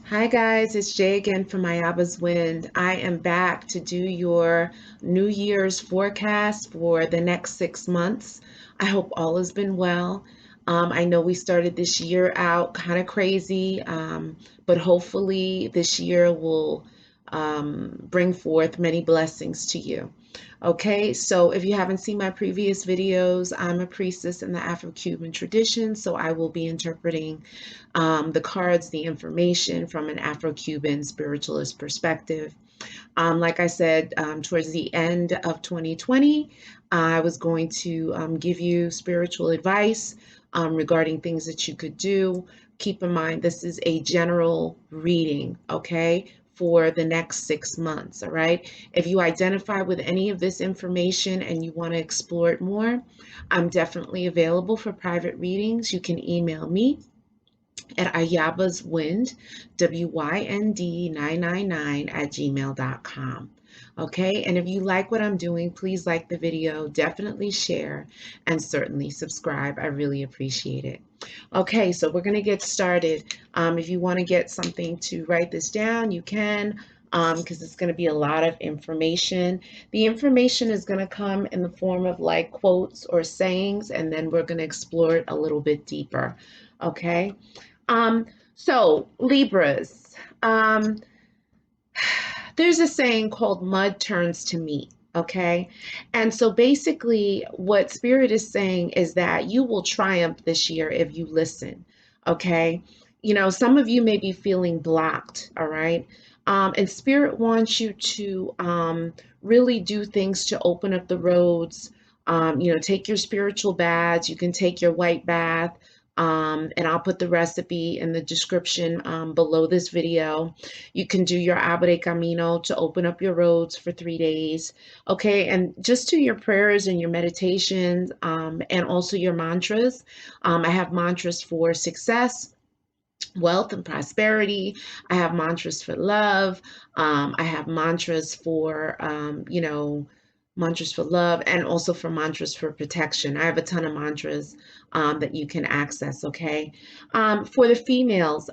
Hi guys, it's Jay again from Ayaba's Wind. I am back to do your New Year's forecast for the next 6 months. I hope all has been well. I know we started this year out kind of crazy, but hopefully this year will bring forth many blessings to you. Okay, so if you haven't seen my previous videos, I'm a priestess in the Afro-Cuban tradition, so I will be interpreting the cards, the information from an Afro-Cuban spiritualist perspective. Like I said, towards the end of 2020, I was going to give you spiritual advice regarding things that you could do. Keep in mind, this is a general reading, okay, for the next 6 months, all right? If you identify with any of this information and you want to explore it more, I'm definitely available for private readings. You can email me at ayabaswind, WYND 999 at gmail.com. Okay, and if you like what I'm doing, please like the video, definitely share, and certainly subscribe. I really appreciate it. Okay, so we're going to get started. If you want to get something to write this down, you can, because it's going to be a lot of information. The information is going to come in the form of like quotes or sayings, and then we're going to explore it a little bit deeper. Okay. Um, so Libras, there's a saying called mud turns to meat. Okay. And so basically, what Spirit is saying is that you will triumph this year if you listen. Okay. You know, some of you may be feeling blocked. All right. And Spirit wants you to really do things to open up the roads. Take your spiritual baths. You can take your white bath. And I'll put the recipe in the description below this video. You can do your Abre Camino to open up your roads for 3 days. Okay, and just do your prayers and your meditations and also your mantras. I have mantras for success, wealth, and prosperity. I have mantras for love. I have mantras for love and also for mantras for protection. I have a ton of mantras that you can access, okay? For the females,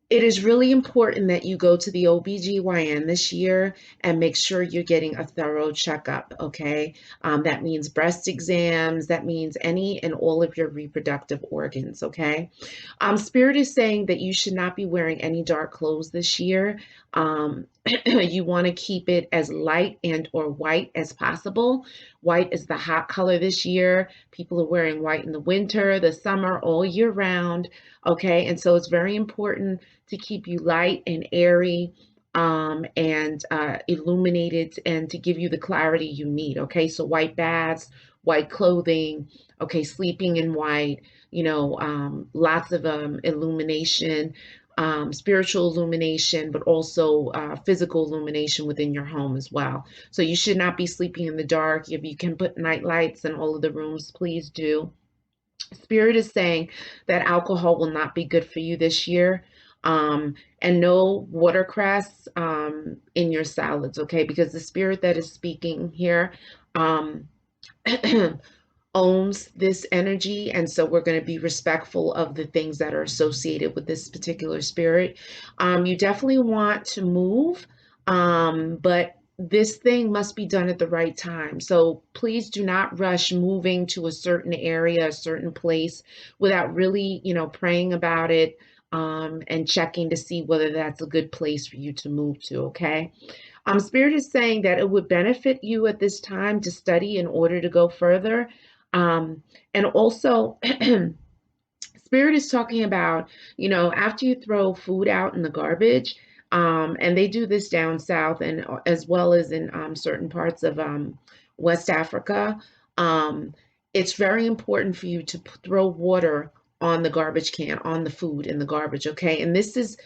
it is really important that you go to the OBGYN this year and make sure you're getting a thorough checkup, okay? That means breast exams, that means any and all of your reproductive organs, okay? Spirit is saying that you should not be wearing any dark clothes this year. You want to keep it as light and or white as possible. White is the hot color this year. People are wearing white in the winter, the summer, all year round. Okay, and so it's very important to keep you light and airy and illuminated and to give you the clarity you need. Okay, so white baths, white clothing, okay, sleeping in white, lots of illumination, spiritual illumination, but also physical illumination within your home as well. So you should not be sleeping in the dark. If you can put night lights in all of the rooms, please do. Spirit is saying that alcohol will not be good for you this year. And no watercress in your salads, okay? Because the spirit that is speaking here um, owns this energy. And so we're going to be respectful of the things that are associated with this particular spirit. You definitely want to move, but this thing must be done at the right time. So please do not rush moving to a certain area, a certain place without really, praying about it and checking to see whether that's a good place for you to move to, okay? Spirit is saying that it would benefit you at this time to study in order to go further. And also, Spirit is talking about, after you throw food out in the garbage, and they do this down south and as well as in certain parts of West Africa, it's very important for you to throw water on the garbage can, on the food in the garbage, okay? And this is,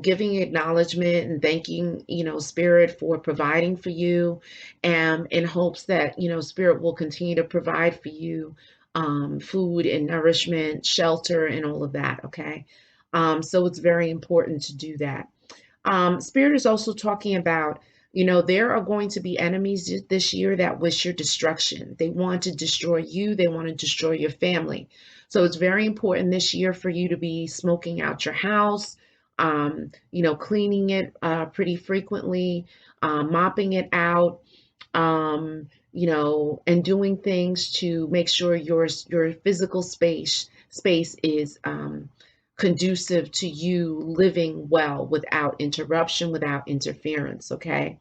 giving acknowledgement and thanking, Spirit for providing for you, and in hopes that, Spirit will continue to provide for you food and nourishment, shelter, and all of that, okay? So it's very important to do that. Spirit is also talking about, there are going to be enemies this year that wish your destruction. They want to destroy you, they want to destroy your family. So it's very important this year for you to be smoking out your house, cleaning it pretty frequently, mopping it out, and doing things to make sure your physical space is conducive to you living well without interruption, without interference. Okay.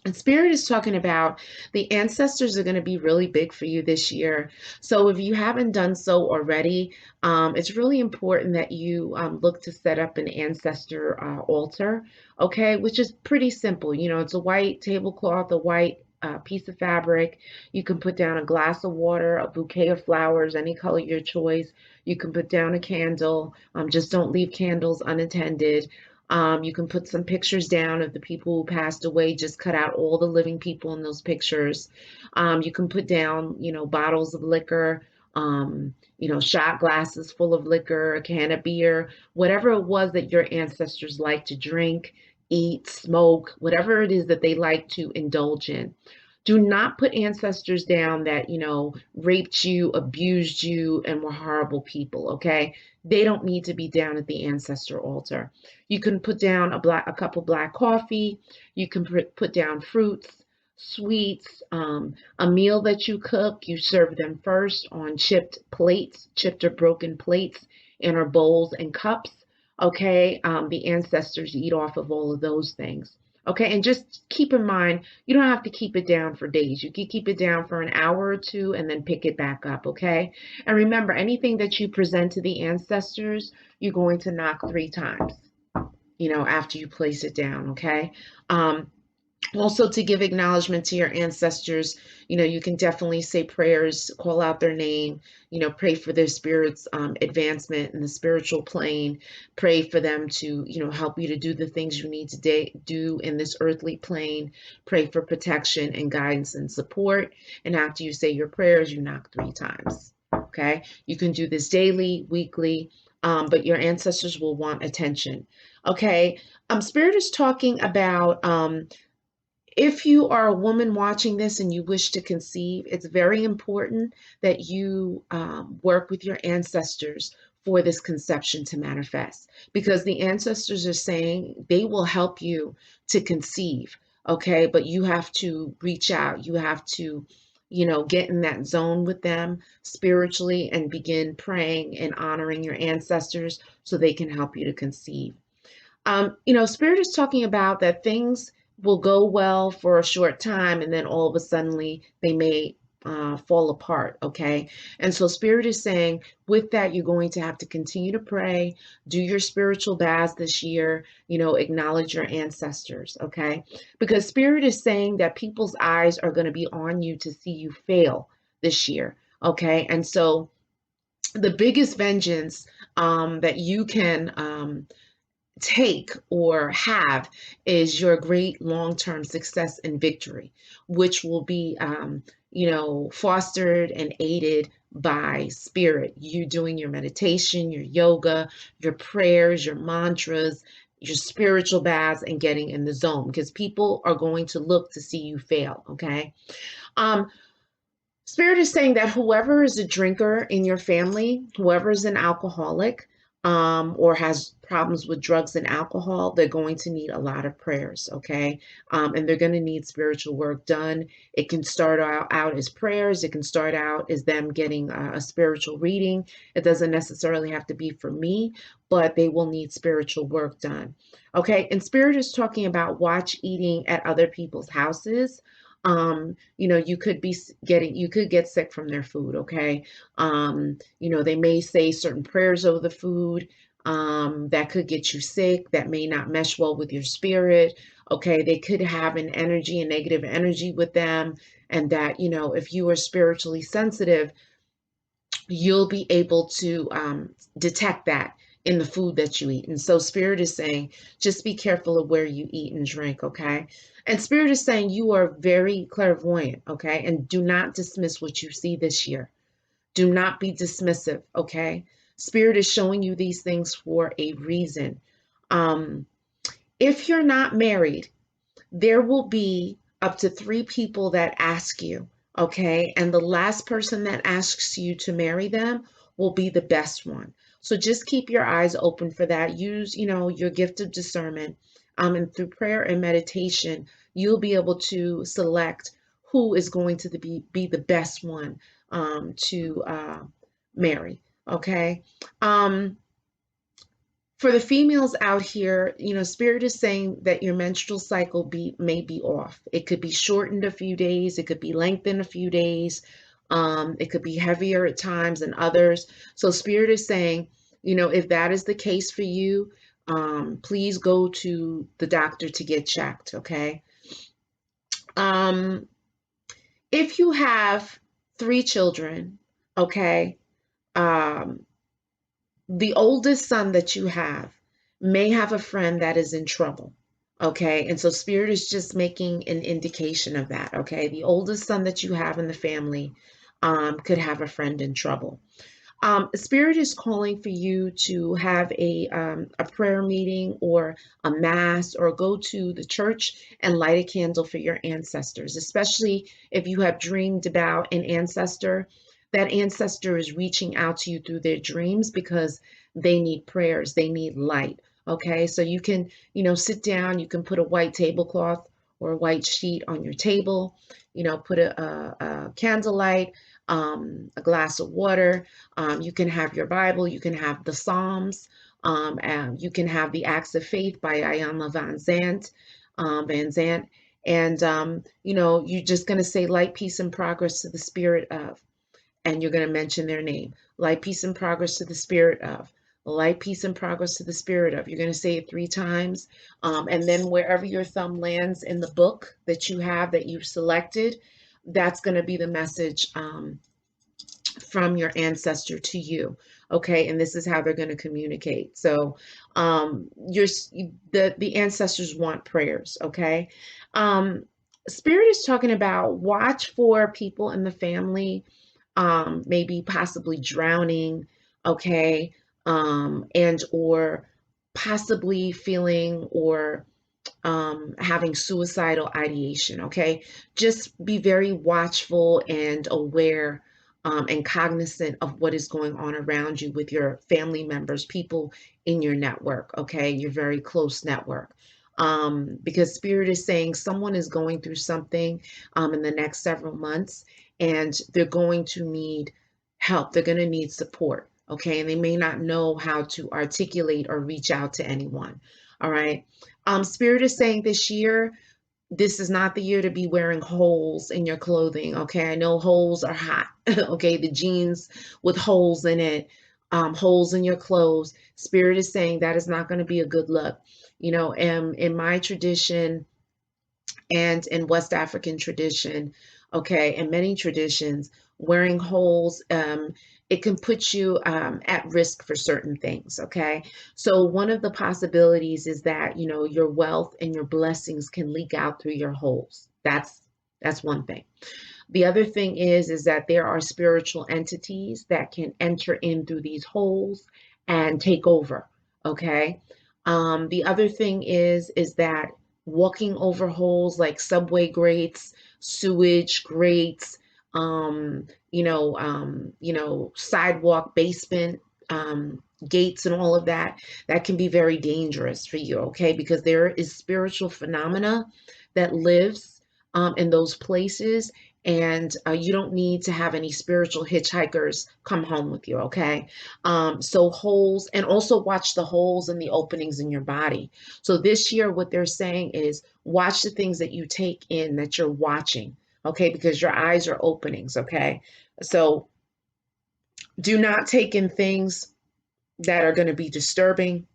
And Spirit is talking about the ancestors are going to be really big for you this year. So if you haven't done so already, it's really important that you look to set up an ancestor altar, okay, which is pretty simple. It's a white tablecloth, a white piece of fabric. You can put down a glass of water, a bouquet of flowers, any color your choice. You can put down a candle. Just don't leave candles unattended. You can put some pictures down of the people who passed away. Just cut out all the living people in those pictures. You can put down, bottles of liquor, shot glasses full of liquor, a can of beer, whatever it was that your ancestors like to drink, eat, smoke, whatever it is that they like to indulge in. Do not put ancestors down that, raped you, abused you, and were horrible people, okay? They don't need to be down at the ancestor altar. You can put down a cup of black coffee. You can put down fruits, sweets, a meal that you cook. You serve them first on chipped plates, chipped or broken plates in our bowls and cups. Okay, the ancestors eat off of all of those things. Okay, and just keep in mind, you don't have to keep it down for days. You can keep it down for an hour or two and then pick it back up, okay? And remember, anything that you present to the ancestors, you're going to knock 3 times, after you place it down, okay? Also, to give acknowledgement to your ancestors, you can definitely say prayers, call out their name, pray for their spirits' advancement in the spiritual plane, pray for them to, help you to do the things you need to do in this earthly plane, pray for protection and guidance and support. And after you say your prayers, you knock 3 times. Okay. You can do this daily, weekly, but your ancestors will want attention. Okay. Spirit is talking about, if you are a woman watching this and you wish to conceive, it's very important that you work with your ancestors for this conception to manifest, because the ancestors are saying they will help you to conceive, okay? But you have to reach out. You have to, get in that zone with them spiritually and begin praying and honoring your ancestors so they can help you to conceive. Spirit is talking about that things will go well for a short time and then all of a suddenly they may fall apart, okay? And so Spirit is saying with that, you're going to have to continue to pray, do your spiritual baths this year, acknowledge your ancestors, okay? Because Spirit is saying that people's eyes are going to be on you to see you fail this year, okay? And so the biggest vengeance that you can take or have is your great long-term success and victory, which will be, fostered and aided by Spirit. You doing your meditation, your yoga, your prayers, your mantras, your spiritual baths, and getting in the zone, because people are going to look to see you fail. Okay. Um, Spirit is saying that whoever is a drinker in your family, whoever is an alcoholic, or has problems with drugs and alcohol, they're going to need a lot of prayers, okay? And they're going to need spiritual work done. It can start out as prayers. It can start out as them getting a spiritual reading. It doesn't necessarily have to be for me, but they will need spiritual work done, okay? And Spirit is talking about watch eating at other people's houses. You could get sick from their food, okay? They may say certain prayers over the food that could get you sick, that may not mesh well with your spirit, okay? They could have an energy, a negative energy with them, and that, if you are spiritually sensitive, you'll be able to detect that in the food that you eat. And so Spirit is saying, just be careful of where you eat and drink, okay? And Spirit is saying you are very clairvoyant, okay? And do not dismiss what you see this year. Do not be dismissive, okay? Spirit is showing you these things for a reason. Um, if you're not married, there will be up to 3 people that ask you, okay? And the last person that asks you to marry them will be the best one. So just keep your eyes open for that. Use, your gift of discernment. And through prayer and meditation, you'll be able to select who is going to be the best one to marry. Okay. Um, for the females out here, Spirit is saying that your menstrual cycle may be off. It could be shortened a few days, it could be lengthened a few days, it could be heavier at times than others. So Spirit is saying, if that is the case for you, please go to the doctor to get checked, okay? Um, if you have 3 children, okay, um, the oldest son that you have may have a friend that is in trouble. Okay. And so Spirit is just making an indication of that. Okay. The oldest son that you have in the family could have a friend in trouble. Spirit is calling for you to have a prayer meeting or a mass, or go to the church and light a candle for your ancestors, especially if you have dreamed about an ancestor. That ancestor is reaching out to you through their dreams because they need prayers, they need light. Okay, so you can, sit down, you can put a white tablecloth or a white sheet on your table, put a candlelight, a glass of water. You can have your Bible, you can have the Psalms, and you can have the Acts of Faith by Ayanna Van Zant. And, you're just going to say light, peace, and progress to the spirit of, and you're going to mention their name. Light, peace, and progress to the spirit of. Light, peace, and progress to the spirit of. You're going to say it 3 times. And then wherever your thumb lands in the book that you have, that you've selected, that's going to be the message from your ancestor to you. Okay, and this is how they're going to communicate. So the ancestors want prayers. Okay. Spirit is talking about watch for people in the family, maybe possibly drowning, okay, and or possibly feeling or having suicidal ideation, okay? Just be very watchful and aware, and cognizant of what is going on around you with your family members, people in your network, okay? Your very close network. Because Spirit is saying someone is going through something in the next several months, and they're going to need help. They're going to need support, okay? And they may not know how to articulate or reach out to anyone, all right? Spirit is saying this year, this is not the year to be wearing holes in your clothing. Okay. I know holes are hot. Okay. The jeans with holes in it, holes in your clothes. Spirit is saying that is not going to be a good look. In my tradition and in West African tradition, okay, and many traditions, wearing holes, it can put you at risk for certain things, okay? So one of the possibilities is that, your wealth and your blessings can leak out through your holes. That's one thing. The other thing is that there are spiritual entities that can enter in through these holes and take over, okay? The other thing is that walking over holes like subway grates, sewage grates, sidewalk, basement, gates, and all of that, that can be very dangerous for you, okay? Because there is spiritual phenomena that lives in those places, and you don't need to have any spiritual hitchhikers come home with you, okay? So holes, and also watch the holes and the openings in your body. So this year, what they're saying is watch the things that you take in, that you're watching, okay? Because your eyes are openings, okay? So do not take in things that are going to be disturbing,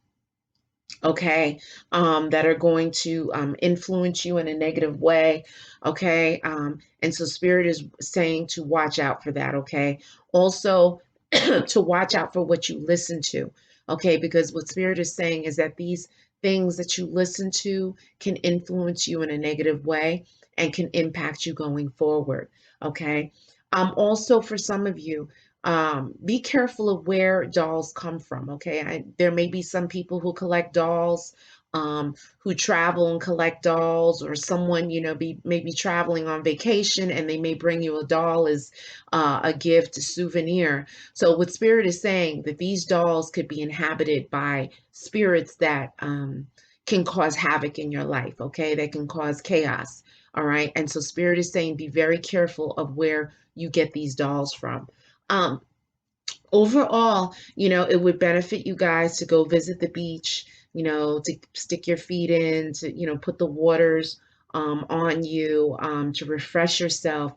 okay, that are going to influence you in a negative way, okay. And so Spirit is saying to watch out for that, okay. Also, to watch out for what you listen to, okay, because what Spirit is saying is that these things that you listen to can influence you in a negative way and can impact you going forward, okay. Also, for some of you, be careful of where dolls come from, okay? There may be some people who collect dolls, who travel and collect dolls, or someone, maybe traveling on vacation and they may bring you a doll as a gift, a souvenir. So what Spirit is saying, that these dolls could be inhabited by spirits that can cause havoc in your life, okay? That can cause chaos, all right? And so Spirit is saying, be very careful of where you get these dolls from. Um, Overall, it would benefit you guys to go visit the beach, to stick your feet in, to, put the waters on you, to refresh yourself,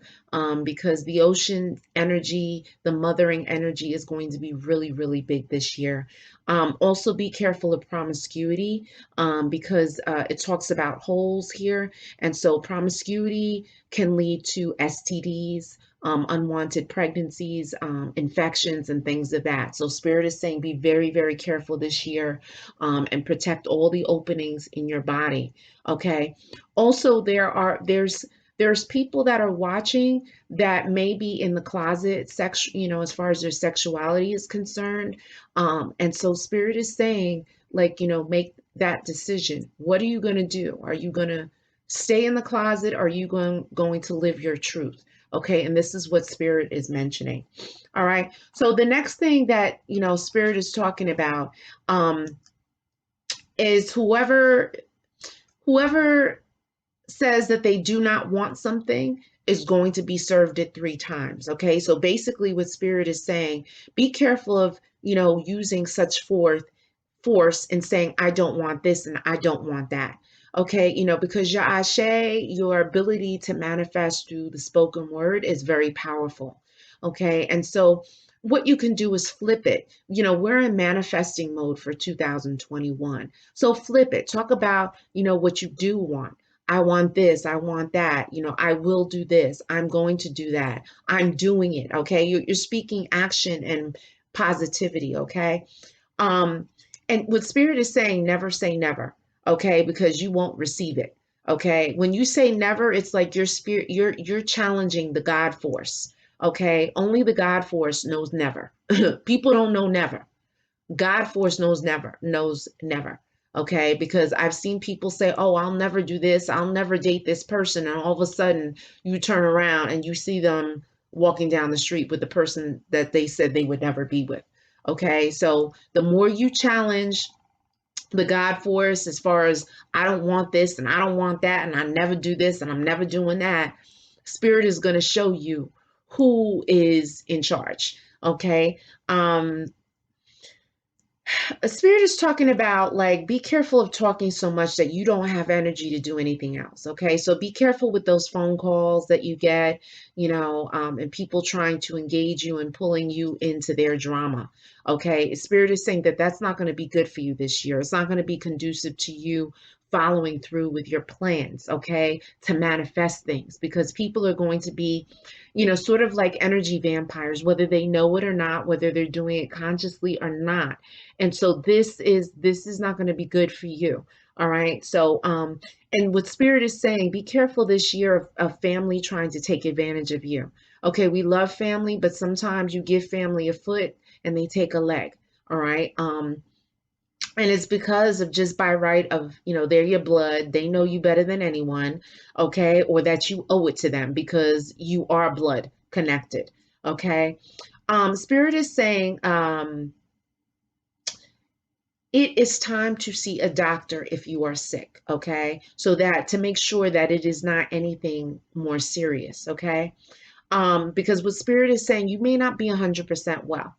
because the ocean energy, the mothering energy is going to be really, really big this year. Also, be careful of promiscuity, because it talks about holes here. And so promiscuity can lead to STDs, unwanted pregnancies, infections, and things of that. So Spirit is saying, be very, very careful this year, and protect all the openings in your body. Okay. Also, there's people that are watching that may be in the closet, as far as their sexuality is concerned. And so Spirit is saying, like, make that decision. What are you going to do? Are you going to stay in the closet? Or are you going to live your truth? Okay, and this is what Spirit is mentioning. All right. So the next thing that, Spirit is talking about, is whoever says that they do not want something is going to be served it 3 times. Okay. So basically what Spirit is saying, be careful of, using such force and saying, I don't want this and I don't want that. Okay, because your ashe, your ability to manifest through the spoken word is very powerful. Okay, and so what you can do is flip it. We're in manifesting mode for 2021. So flip it. Talk about, what you do want. I want this, I want that, I will do this, I'm going to do that, I'm doing it. Okay, you're speaking action and positivity. Okay. Um, and what Spirit is saying, never say never, okay? Because you won't receive it, okay? When you say never, it's like your spirit, you're challenging the God force, okay? Only the God force knows never. People don't know never. God force knows never, okay? Because I've seen people say, oh, I'll never do this, I'll never date this person, and all of a sudden you turn around and you see them walking down the street with the person that they said they would never be with. Okay, so the more you challenge the God force, as far as I don't want this and I don't want that and I never do this and I'm never doing that, Spirit is going to show you who is in charge. Okay. A Spirit is talking about, like, be careful of talking so much that you don't have energy to do anything else. Okay. So be careful with those phone calls that you get, and people trying to engage you and pulling you into their drama. Okay. Spirit is saying that that's not going to be good for you this year. It's not going to be conducive to you following through with your plans, okay, to manifest things, because people are going to be, sort of like energy vampires, whether they know it or not, whether they're doing it consciously or not. And so this is not going to be good for you. All right. So and what Spirit is saying, be careful this year of family trying to take advantage of you. Okay, we love family, but sometimes you give family a foot and they take a leg. All right. And it's because of, just by right of, they're your blood, they know you better than anyone, okay, or that you owe it to them because you are blood connected. Okay. Spirit is saying, it is time to see a doctor if you are sick, okay? So that, to make sure that it is not anything more serious, okay? Because what Spirit is saying, you may not be 100% well.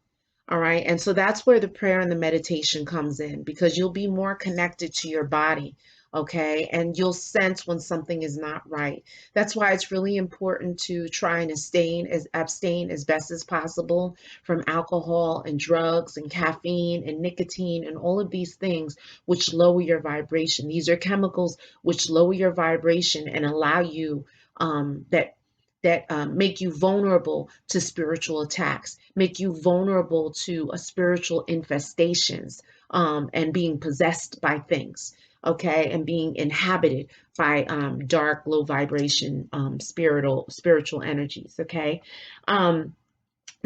All right. And so that's where the prayer and the meditation comes in, because you'll be more connected to your body. Okay. And you'll sense when something is not right. That's why it's really important to try and abstain as best as possible from alcohol and drugs and caffeine and nicotine and all of these things which lower your vibration. These are chemicals which lower your vibration and allow you, that make you vulnerable to spiritual attacks, make you vulnerable to spiritual infestations, and being possessed by things, okay, and being inhabited by dark, low vibration, spiritual energies, okay.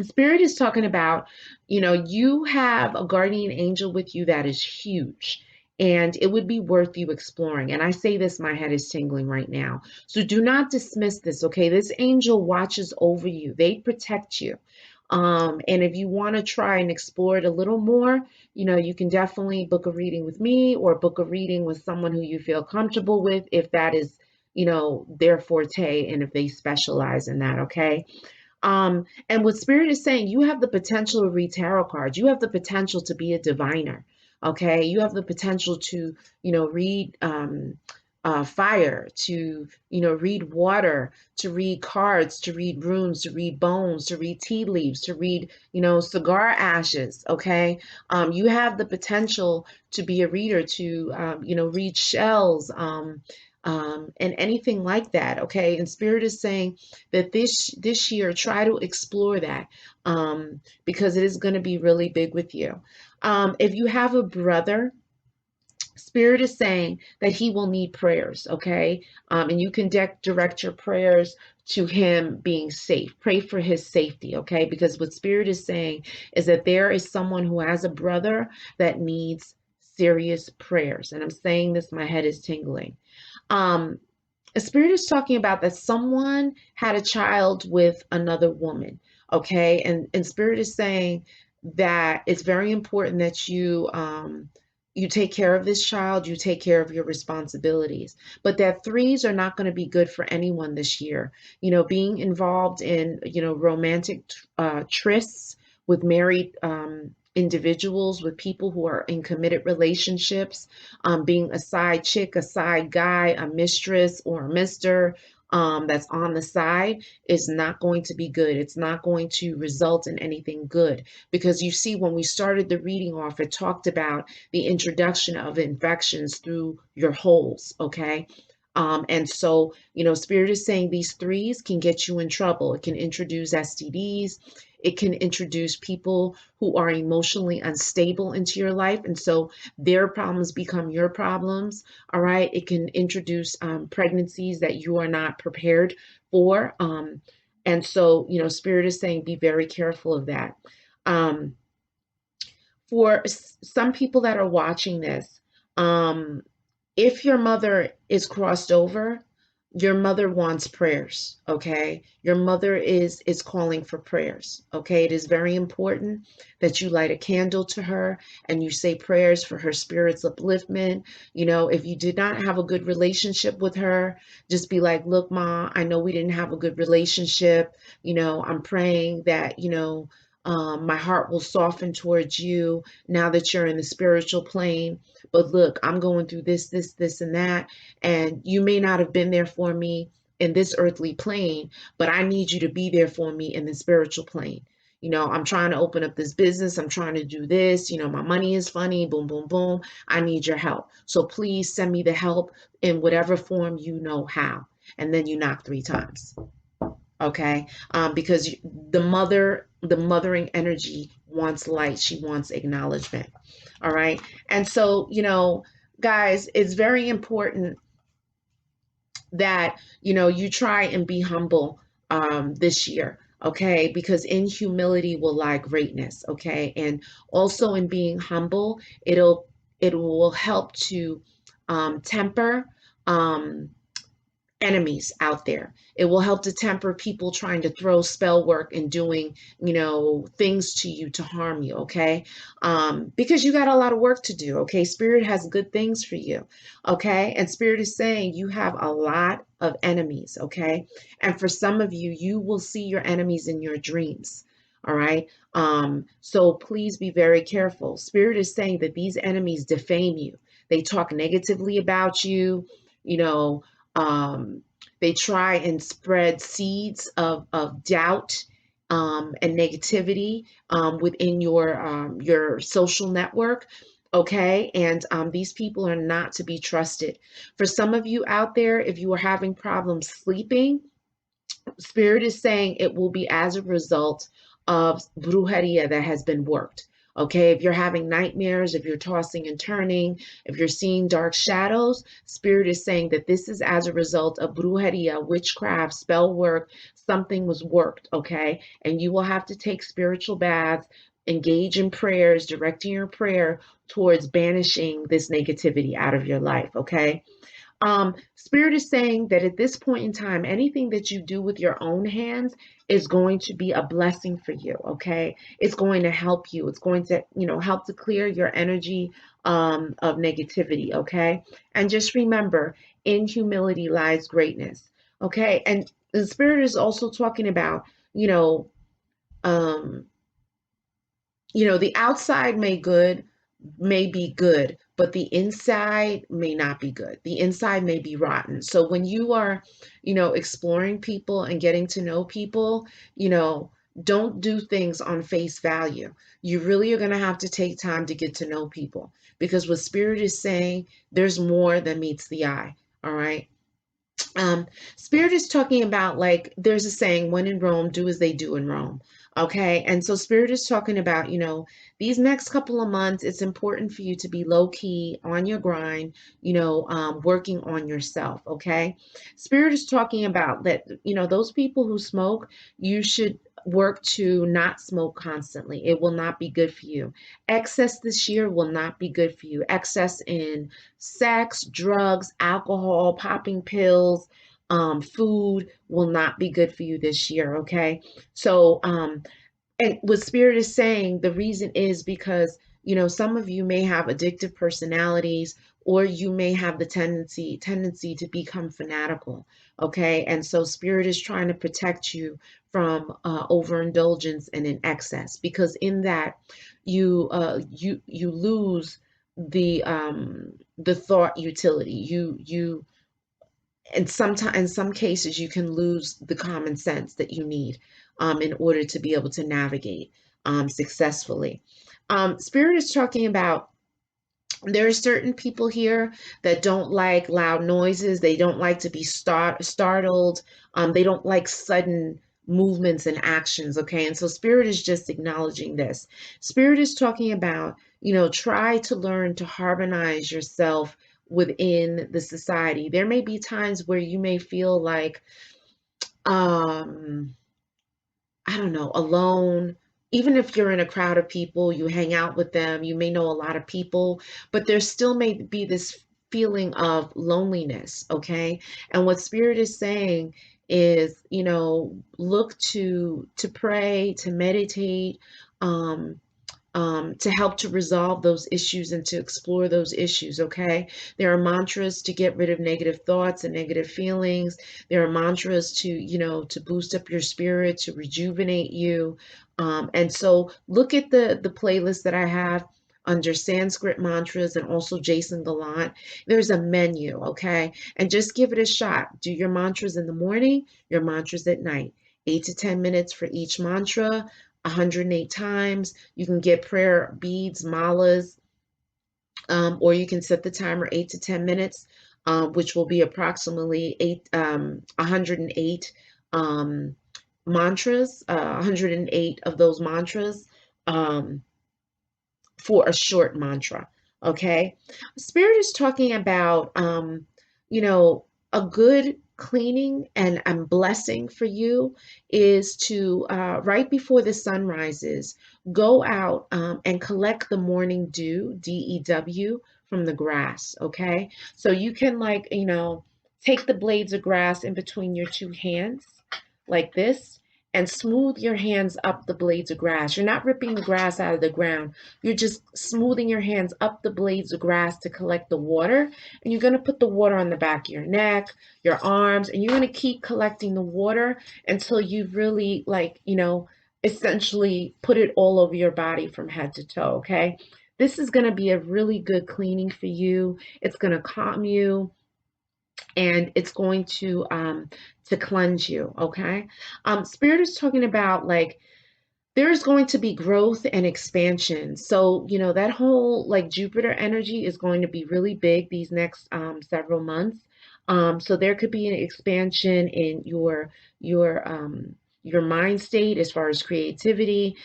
Spirit is talking about, you have a guardian angel with you that is huge. and it would be worth you exploring. And I say this, my head is tingling right now. So do not dismiss this, okay? This angel watches over you. They protect you. And if you want to try and explore it a little more, you can definitely book a reading with me or book a reading with someone who you feel comfortable with if that is, their forte and if they specialize in that, okay? And what Spirit is saying, you have the potential to read tarot cards. You have the potential to be a diviner. Okay. You have the potential to, read fire, to, read water, to read cards, to read runes, to read bones, to read tea leaves, to read, cigar ashes. Okay. You have the potential to be a reader, to, read shells. And anything like that, okay? And Spirit is saying that this year, try to explore that because it is going to be really big with you. If you have a brother, Spirit is saying that he will need prayers, okay? And you can direct your prayers to him being safe. Pray for his safety, okay? Because what Spirit is saying is that there is someone who has a brother that needs serious prayers. And I'm saying this, my head is tingling. Um, a Spirit is talking about that someone had a child with another woman, okay? And Spirit is saying that it's very important that you take care of this child, you take care of your responsibilities. But that threes are not going to be good for anyone this year. Being involved in, romantic trysts with married individuals, with people who are in committed relationships, being a side chick, a side guy, a mistress, or a mister that's on the side is not going to be good. It's not going to result in anything good because you see, when we started the reading off, it talked about the introduction of infections through your holes, okay? And so, Spirit is saying these threes can get you in trouble. It can introduce STDs. It can introduce people who are emotionally unstable into your life. And so their problems become your problems. All right. It can introduce pregnancies that you are not prepared for. And so, Spirit is saying be very careful of that. Um, for some people that are watching this, um, if your mother is crossed over, your mother wants prayers, okay? Your mother is calling for prayers, okay? It is very important that you light a candle to her and you say prayers for her spirit's upliftment. If you did not have a good relationship with her, just be like, look, Ma, I know we didn't have a good relationship. I'm praying that, my heart will soften towards you now that you're in the spiritual plane. But look, I'm going through this, and that. And you may not have been there for me in this earthly plane, but I need you to be there for me in the spiritual plane. I'm trying to open up this business. I'm trying to do this. My money is funny. Boom, boom, boom. I need your help. So please send me the help in whatever form you know how. And then you knock 3 times. Okay. Because the mothering energy wants light. She wants acknowledgement. All right. And so, guys, it's very important that, you try and be humble this year. Okay. Because in humility will lie greatness. Okay. And also in being humble, it will help to temper enemies out there. It will help to temper people trying to throw spell work and doing, things to you to harm you, okay? Because you got a lot of work to do, okay? Spirit has good things for you, okay? And Spirit is saying you have a lot of enemies, okay? And for some of you, you will see your enemies in your dreams. All right. So please be very careful. Spirit is saying that these enemies defame you. They talk negatively about you, you know, um, they try and spread seeds of doubt and negativity within your social network. Okay. And these people are not to be trusted. For some of you out there, if you are having problems sleeping, Spirit is saying it will be as a result of brujeria that has been worked. Okay, if you're having nightmares, if you're tossing and turning, if you're seeing dark shadows, Spirit is saying that this is as a result of brujeria, witchcraft, spell work, something was worked, okay? And you will have to take spiritual baths, engage in prayers, directing your prayer towards banishing this negativity out of your life, okay? Spirit is saying that at this point in time, anything that you do with your own hands is going to be a blessing for you. Okay, it's going to help you. It's going to, help to clear your energy of negativity. Okay, and just remember, in humility lies greatness. Okay, and the spirit is also talking about, you know, um, the outside may be good, but the inside may not be good. The inside may be rotten. So when you are, exploring people and getting to know people, don't do things on face value. You really are going to have to take time to get to know people, because what spirit is saying, there's more than meets the eye. All right. Um, Spirit is talking about, like, there's a saying, when in Rome, do as they do in Rome. Okay. And so Spirit is talking about, these next couple of months, it's important for you to be low key on your grind, working on yourself. Okay. Spirit is talking about that, those people who smoke, you should work to not smoke constantly. It will not be good for you. Excess this year will not be good for you. Excess in sex, drugs, alcohol, popping pills, food will not be good for you this year. Okay. So, and what spirit is saying, the reason is because, some of you may have addictive personalities, or you may have the tendency to become fanatical. Okay. And so spirit is trying to protect you from overindulgence and in excess, because in that you lose the thought utility. You and sometimes, in some cases, you can lose the common sense that you need in order to be able to navigate successfully. Spirit is talking about, there are certain people here that don't like loud noises. They don't like to be startled. They don't like sudden movements and actions. Okay. And so spirit is just acknowledging this. Spirit is talking about, try to learn to harmonize yourself within the society. There may be times where you may feel like, um, I don't know, alone. Even if you're in a crowd of people, you hang out with them, you may know a lot of people, but there still may be this feeling of loneliness, okay? And what spirit is saying is, look to pray, to meditate, um, to help to resolve those issues and to explore those issues, okay? There are mantras to get rid of negative thoughts and negative feelings. There are mantras to, to boost up your spirit, to rejuvenate you. And so look at the playlist that I have under Sanskrit mantras and also Jason Gallant. There's a menu, okay? And just give it a shot. Do your mantras in the morning, your mantras at night. 8 to 10 minutes for each mantra, 108 times. You can get prayer beads, malas, or you can set the timer 8 to 10 minutes, which will be approximately 108 mantras, 108 of those mantras for a short mantra. Okay. Spirit is talking about, you know, a good cleaning and blessing for you is to, right before the sun rises, go out and collect the morning dew, DEW, from the grass. Okay. So you can, like, take the blades of grass in between your two hands like this, and smooth your hands up the blades of grass. You're not ripping the grass out of the ground. You're just smoothing your hands up the blades of grass to collect the water. And you're going to put the water on the back of your neck, your arms, and you're going to keep collecting the water until you've really, like, essentially put it all over your body from head to toe. Okay. This is going to be a really good cleaning for you. It's going to calm you, and it's going to cleanse you. Okay. Spirit is talking about, like, there's going to be growth and expansion. So, that whole, like, Jupiter energy is going to be really big these next several months. So there could be an expansion in your mind state as far as creativity.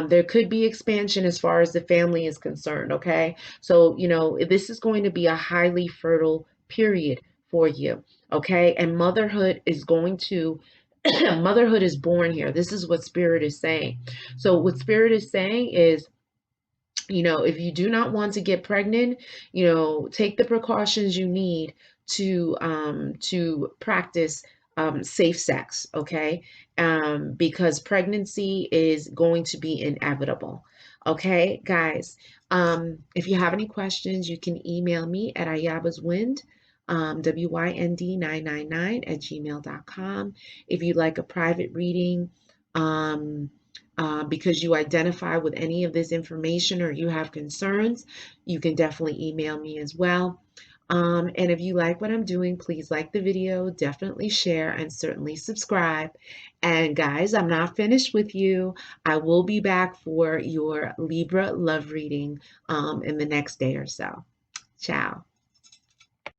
There could be expansion as far as the family is concerned. Okay. So, this is going to be a highly fertile period for you. Okay. And motherhood is going to Motherhood is born here. This is what Spirit is saying. So what Spirit is saying is, if you do not want to get pregnant, take the precautions you need to practice safe sex, okay? Because pregnancy is going to be inevitable. Okay, guys. If you have any questions, you can email me at ayabaswind, WYND999 at gmail.com. If you'd like a private reading, because you identify with any of this information or you have concerns, you can definitely email me as well. And if you like what I'm doing, please like the video, definitely share, and certainly subscribe. And guys, I'm not finished with you. I will be back for your Libra love reading in the next day or so. Ciao.